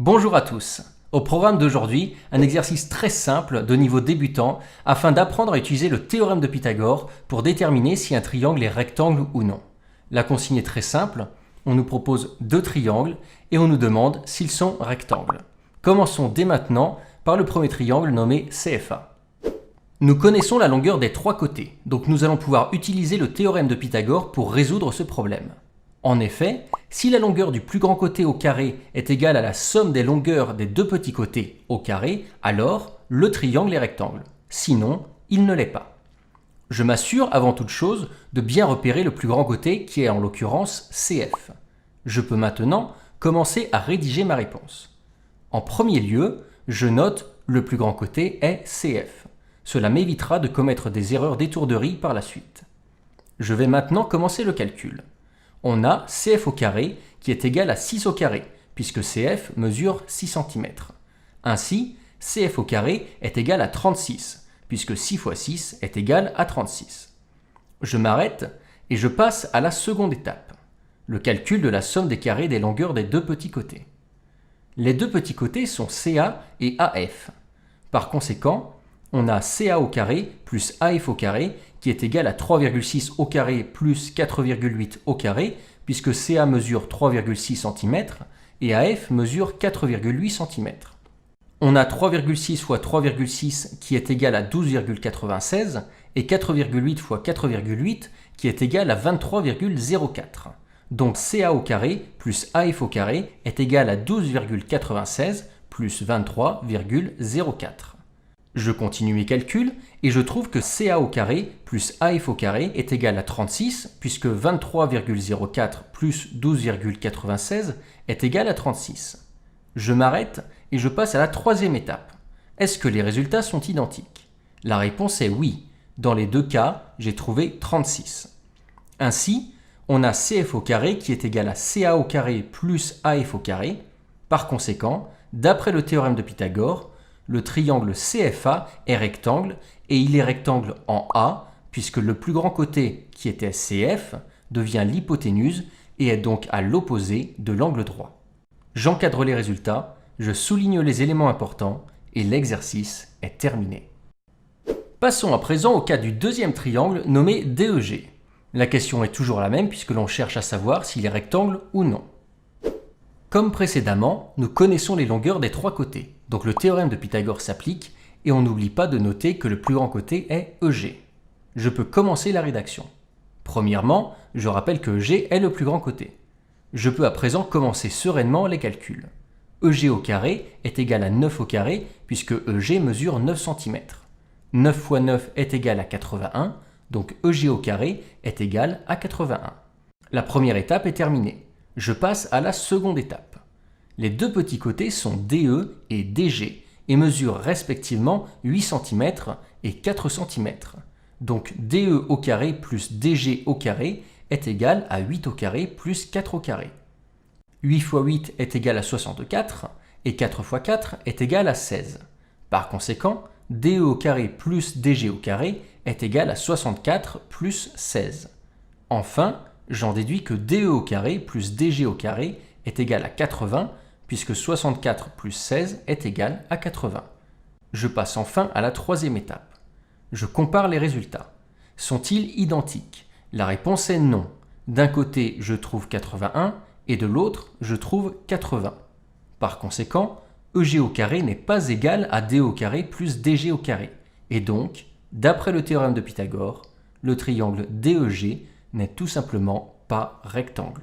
Bonjour à tous. Au programme d'aujourd'hui, un exercice très simple de niveau débutant afin d'apprendre à utiliser le théorème de Pythagore pour déterminer si un triangle est rectangle ou non. La consigne est très simple, on nous propose deux triangles et on nous demande s'ils sont rectangles. Commençons dès maintenant par le premier triangle nommé CFA. Nous connaissons la longueur des trois côtés, donc nous allons pouvoir utiliser le théorème de Pythagore pour résoudre ce problème. En effet, si la longueur du plus grand côté au carré est égale à la somme des longueurs des deux petits côtés au carré, alors le triangle est rectangle. Sinon, il ne l'est pas. Je m'assure avant toute chose de bien repérer le plus grand côté qui est en l'occurrence CF. Je peux maintenant commencer à rédiger ma réponse. En premier lieu, je note le plus grand côté est CF. Cela m'évitera de commettre des erreurs d'étourderie par la suite. Je vais maintenant commencer le calcul. On a CF au carré qui est égal à 6 au carré, puisque CF mesure 6 cm. Ainsi, CF au carré est égal à 36, puisque 6 fois 6 est égal à 36. Je m'arrête et je passe à la seconde étape, le calcul de la somme des carrés des longueurs des deux petits côtés. Les deux petits côtés sont CA et AF. Par conséquent, on a CA au carré plus AF au carré qui est égal à 3,6 au carré plus 4,8 au carré, puisque CA mesure 3,6 cm et AF mesure 4,8 cm. On a 3,6 fois 3,6 qui est égal à 12,96 et 4,8 fois 4,8 qui est égal à 23,04. Donc CA au carré plus AF au carré est égal à 12,96 plus 23,04. Je continue mes calculs et je trouve que CA au carré plus AF au carré est égal à 36 puisque 23,04 plus 12,96 est égal à 36. Je m'arrête et je passe à la troisième étape. Est-ce que les résultats sont identiques? La réponse est oui. Dans les deux cas, j'ai trouvé 36. Ainsi, on a CF au carré qui est égal à CA au carré plus AF au carré. Par conséquent, d'après le théorème de Pythagore, le triangle CFA est rectangle et il est rectangle en A puisque le plus grand côté qui était CF devient l'hypoténuse et est donc à l'opposé de l'angle droit. J'encadre les résultats, je souligne les éléments importants et l'exercice est terminé. Passons à présent au cas du deuxième triangle nommé DEG. La question est toujours la même puisque l'on cherche à savoir s'il est rectangle ou non. Comme précédemment, nous connaissons les longueurs des trois côtés, donc le théorème de Pythagore s'applique et on n'oublie pas de noter que le plus grand côté est EG. Je peux commencer la rédaction. Premièrement, je rappelle que EG est le plus grand côté. Je peux à présent commencer sereinement les calculs. EG au carré est égal à 9 au carré puisque EG mesure 9 cm. 9 fois 9 est égal à 81, donc EG au carré est égal à 81. La première étape est terminée. Je passe à la seconde étape. Les deux petits côtés sont DE et DG et mesurent respectivement 8 cm et 4 cm. Donc DE au carré plus DG au carré est égal à 8 au carré plus 4 au carré. 8 fois 8 est égal à 64 et 4 fois 4 est égal à 16. Par conséquent, DE au carré plus DG au carré est égal à 64 plus 16. Enfin, j'en déduis que DE au carré plus DG au carré est égal à 80 puisque 64 plus 16 est égal à 80. Je passe enfin à la troisième étape. Je compare les résultats. Sont-ils identiques? La réponse est non. D'un côté, je trouve 81 et de l'autre, je trouve 80. Par conséquent, EG au carré n'est pas égal à DE au carré plus DG au carré. Et donc, d'après le théorème de Pythagore, le triangle DEG n'est tout simplement pas rectangle.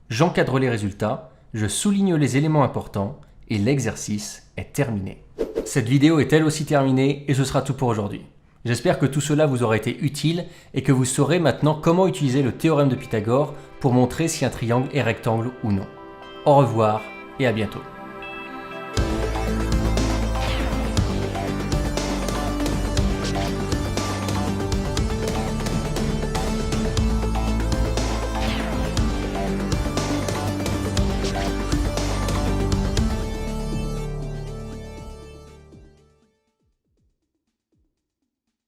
J'encadre les résultats, je souligne les éléments importants et l'exercice est terminé. Cette vidéo est elle aussi terminée et ce sera tout pour aujourd'hui. J'espère que tout cela vous aura été utile et que vous saurez maintenant comment utiliser le théorème de Pythagore pour montrer si un triangle est rectangle ou non. Au revoir et à bientôt.